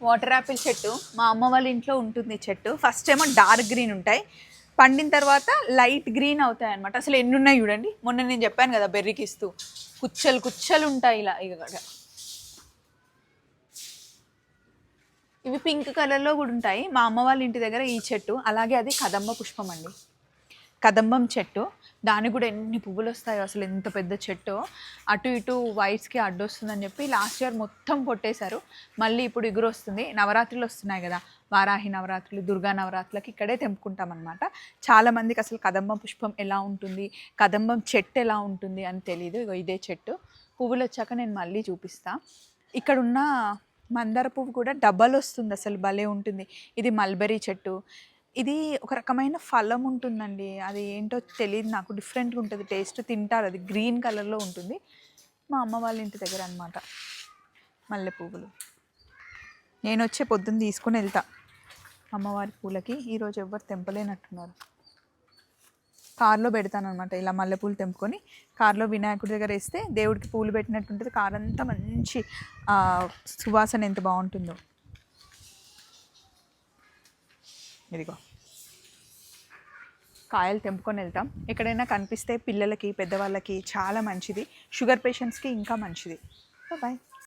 Water Apple చెట్టు మా అమ్మ వాళ్ళ ఇంట్లో ఉంటుంది చెట్టు. ఫస్ట్ ఏమో డార్క్ గ్రీన్ ఉంటాయి, పండిన తర్వాత లైట్ గ్రీన్ అవుతాయి అనమాట. అసలు ఎన్ని ఉన్నాయి చూడండి. మొన్న నేను చెప్పాను కదా బెర్రీకి ఇస్తూ, కుచ్చలు కుచ్చలు ఉంటాయి ఇలా. ఇవి పింక్ కలర్లో కూడా ఉంటాయి. మా అమ్మ వాళ్ళ ఇంటి దగ్గర ఈ చెట్టు. అలాగే అది కదంబ పుష్పం అండి, కదంబం చెట్టు. దానికి కూడా ఎన్ని పువ్వులు వస్తాయో, అసలు ఎంత పెద్ద చెట్టు. అటు ఇటు వైట్స్కి అడ్డొస్తుందని చెప్పి లాస్ట్ ఇయర్ మొత్తం కొట్టేశారు. మళ్ళీ ఇప్పుడు ఇగురు వస్తుంది. నవరాత్రులు వస్తున్నాయి కదా, వారాహి నవరాత్రులు, దుర్గా నవరాత్రులకి ఇక్కడే తెంపుకుంటాం అనమాట. చాలామందికి అసలు కదంబం పుష్పం ఎలా ఉంటుంది, కదంబం చెట్టు ఎలా ఉంటుంది అని తెలియదు. ఇగో ఇదే చెట్టు. పువ్వులు వచ్చాక నేను మళ్ళీ చూపిస్తా. ఇక్కడున్న మందార పువ్వు కూడా డబల్ వస్తుంది, అసలు భలే ఉంటుంది. ఇది మల్బెరీ చెట్టు. ఇది ఒక రకమైన ఫలం ఉంటుందండి, అది ఏంటో తెలియదు నాకు, డిఫరెంట్గా ఉంటుంది టేస్ట్. తింటారు, అది గ్రీన్ కలర్లో ఉంటుంది. మా అమ్మ వాళ్ళ ఇంటి దగ్గర అనమాట మల్లె పువ్వులు. నేను వచ్చే పొద్దున్న తీసుకుని వెళ్తా అమ్మవారి పూలకి. ఈరోజు ఎవ్వరు తెంపలేనట్టున్నారు. కార్లో పెడతానమాట ఇలా మల్లెపూలు తెంపుకొని కార్లో వినాయకుడి దగ్గర వేస్తే దేవుడికి పూలు పెట్టినట్టు ఉంటుంది. కార్ అంతా మంచి సువాసన ఎంత బాగుంటుందో. ఇదిగో కాయలు తెంపుకొని వెళ్తాం. ఎక్కడైనా కనిపిస్తే పిల్లలకి, పెద్దవాళ్ళకి చాలా మంచిది. షుగర్ పేషెంట్స్కి ఇంకా మంచిది. బాయ్.